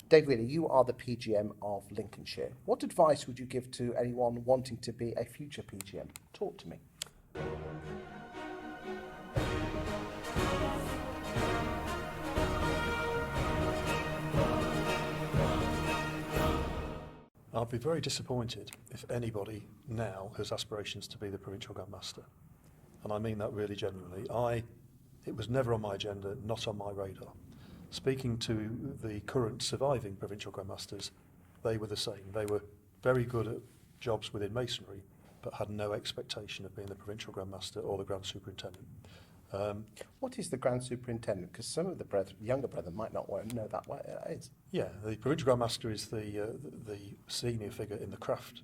Dave Wheeler, you are the PGM of Lincolnshire. What advice would you give to anyone wanting to be a future PGM? Talk to me. I'd be very disappointed if anybody now has aspirations to be the Provincial Grand Master. And I mean that really genuinely. It was never on my agenda, not on my radar. Speaking to the current surviving Provincial Grand Masters, they were the same. They were very good at jobs within Masonry, but had no expectation of being the Provincial Grand Master or the Grand Superintendent. What is the Grand Superintendent? Because some of the younger brethren might not know that what it is. Yeah, the Provincial Grand Master is the senior figure in the craft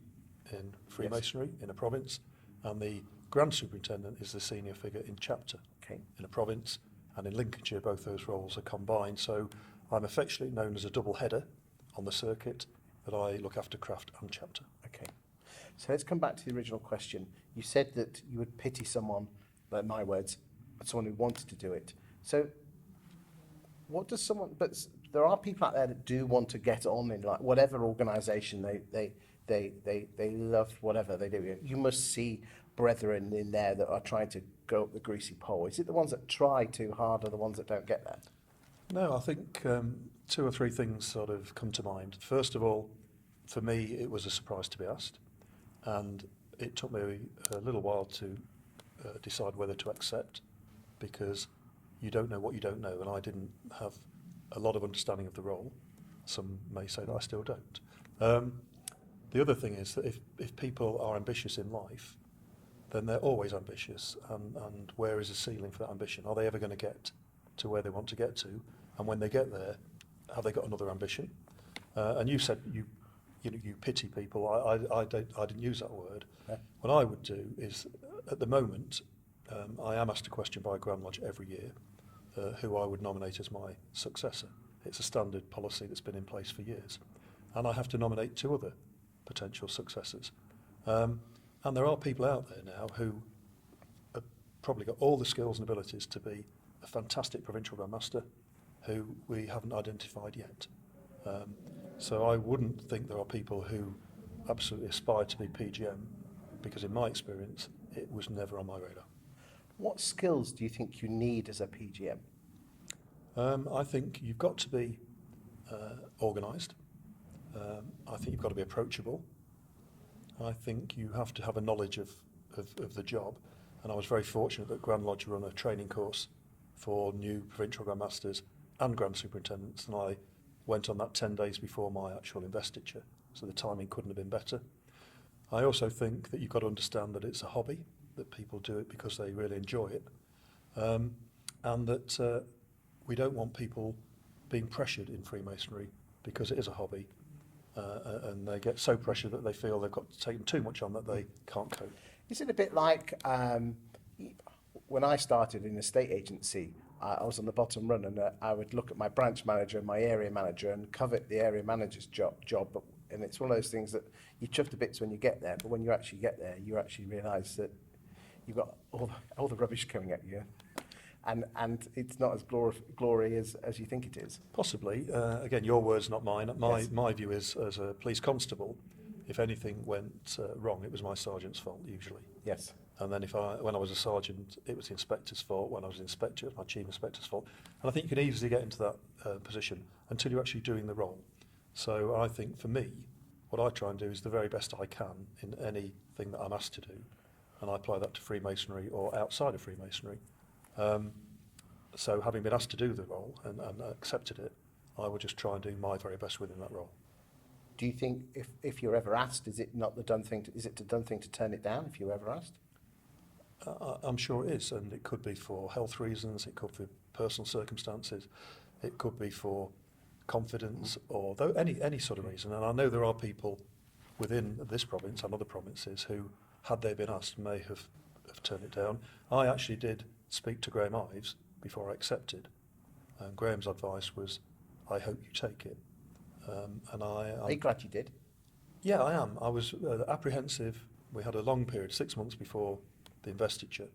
in Freemasonry, in a province, and the Grand Superintendent is the senior figure in chapter in a province, and in Lincolnshire both those roles are combined. So I'm affectionately known as a double header on the circuit, that I look after craft and chapter. Okay, so let's come back to the original question. You said that you would pity someone, in my words, someone who wanted to do it. So what does someone, but there are people out there that do want to get on in like whatever organisation they love, whatever they do. You must see brethren in there that are trying to go up the greasy pole. Is it the ones that try too hard or the ones that don't get there? No, I think two or three things sort of come to mind. First of all, for me, it was a surprise to be asked, and it took me a little while to decide whether to accept, because you don't know what you don't know, and I didn't have a lot of understanding of the role. Some may say that I still don't. The other thing is that if people are ambitious in life, then they're always ambitious, and where is the ceiling for that ambition? Are they ever going to get to where they want to get to? And when they get there, have they got another ambition? And you said you pity people. I didn't use that word. Yeah. What I would do is, at the moment, I am asked a question by Grand Lodge every year, who I would nominate as my successor. It's a standard policy that's been in place for years, and I have to nominate two other potential successors. And there are people out there now who have probably got all the skills and abilities to be a fantastic Provincial Grand Master, who we haven't identified yet. So I wouldn't think there are people who absolutely aspire to be PGM, because in my experience, it was never on my radar. What skills do you think you need as a PGM? I think you've got to be organised. I think you've got to be approachable. I think you have to have a knowledge of the job, and I was very fortunate that Grand Lodge run a training course for new Provincial Grand Masters and Grand Superintendents, and I went on that 10 days before my actual investiture, so the timing couldn't have been better. I also think that you've got to understand that it's a hobby, that people do it because they really enjoy it, and that we don't want people being pressured in Freemasonry because it is a hobby, and they get so pressured that they feel they've got taken too much on that they can't cope. Is it a bit like when I started in a estate agency, I was on the bottom run, and I would look at my branch manager and my area manager and covet the area manager's job. And it's one of those things that you chuff to bits when you get there, but when you actually get there, you actually realise that you've got all the rubbish coming at you, and it's not as glory as you think it is. Possibly. Again, your words, not mine. Yes. My view is, as a police constable, if anything went wrong, it was my sergeant's fault usually. Yes. And then when I was a sergeant, it was the inspector's fault. When I was an inspector, it was my chief inspector's fault. And I think you can easily get into that position until you're actually doing the role. So I think for me, what I try and do is the very best I can in anything that I'm asked to do, and I apply that to Freemasonry or outside of Freemasonry. So having been asked to do the role and accepted it, I will just try and do my very best within that role. Do you think if you're ever asked, is it not the done thing? Is it the done thing to turn it down if you're ever asked? I'm sure it is, and it could be for health reasons, it could be personal circumstances, it could be for confidence, or any sort of reason. And I know there are people within this province and other provinces who, had they been asked, may have turned it down. I actually did speak to Graham Ives before I accepted, and Graham's advice was, I hope you take it. Are you glad you did? Yeah, I am. I was apprehensive. We had a long period, 6 months before the investiture,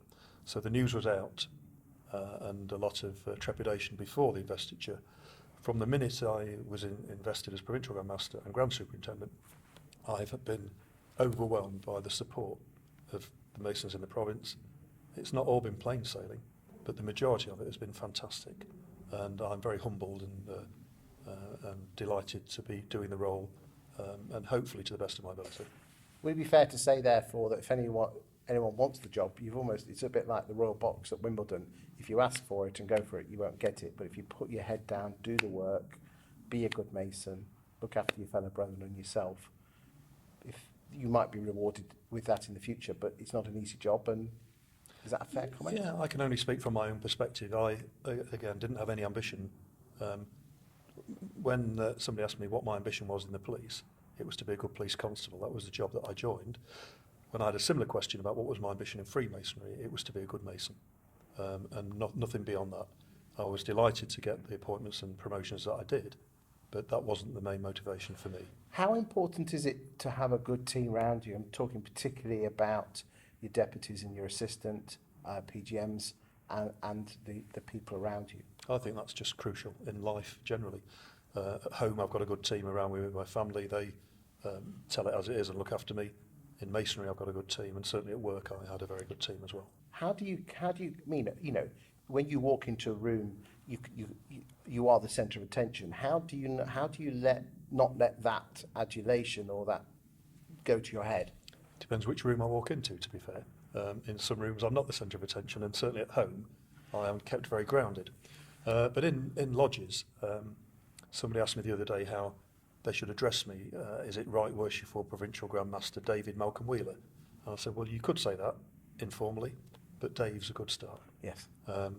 so the news was out, and a lot of trepidation before the investiture. From the minute I was invested as Provincial Grand Master and Grand Superintendent, I've been overwhelmed by the support of the Masons in the province. It's not all been plain sailing, but the majority of it has been fantastic, and I'm very humbled and delighted to be doing the role, and hopefully to the best of my ability. Would it be fair to say, therefore, that if anyone wants the job, it's a bit like the Royal Box at Wimbledon. If you ask for it and go for it, you won't get it. But if you put your head down, do the work, be a good Mason, look after your fellow brethren and yourself, you might be rewarded with that in the future. But it's not an easy job, and is that a fair comment? Yeah, I can only speak from my own perspective. I, again, didn't have any ambition. When somebody asked me what my ambition was in the police, it was to be a good police constable. That was the job that I joined. When I had a similar question about what was my ambition in Freemasonry, it was to be a good Mason, and nothing beyond that. I was delighted to get the appointments and promotions that I did, but that wasn't the main motivation for me. How important is it to have a good team around you? I'm talking particularly about your deputies and your assistant, PGMs, and the people around you. I think that's just crucial in life generally. At home, I've got a good team around me with my family. They tell it as it is and look after me. In Masonry, I've got a good team, and certainly at work, I had a very good team as well. How do you mean, when you walk into a room, you are the centre of attention. How do you not let that adulation or that go to your head? Depends which room I walk into, to be fair. In some rooms, I'm not the centre of attention, and certainly at home, I am kept very grounded. But in lodges, somebody asked me the other day how they should address me. Is it right, Worshipful Provincial Grand Master David Malcolm Wheeler? And I said, well, you could say that informally, but Dave's a good start. Yes. Well,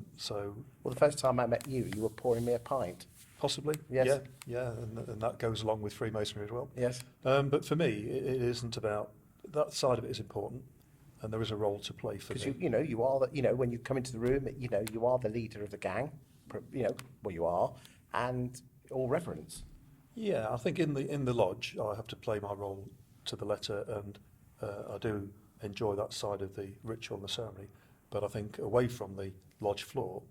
the first time I met you, you were pouring me a pint. Possibly. Yes. Yeah, and that goes along with Freemasonry as well. Yes. But for me, it isn't about that side of it is important, and there is a role to play for me. Because you are when you come into the room, you are the leader of the gang. You are, and all reverence. Yeah, I think in the lodge, I have to play my role to the letter, and I do enjoy that side of the ritual and the ceremony. But I think away from the lodge floor,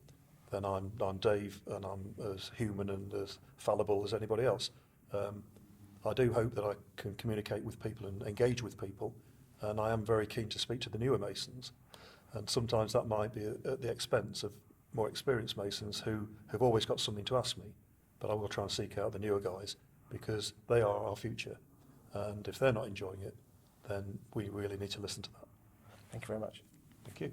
then I'm Dave, and I'm as human and as fallible as anybody else. I do hope that I can communicate with people and engage with people, and I am very keen to speak to the newer Masons. And sometimes that might be at the expense of more experienced Masons who have always got something to ask me. But I will try and seek out the newer guys, because they are our future. And if they're not enjoying it, then we really need to listen to that. Thank you very much. Thank you.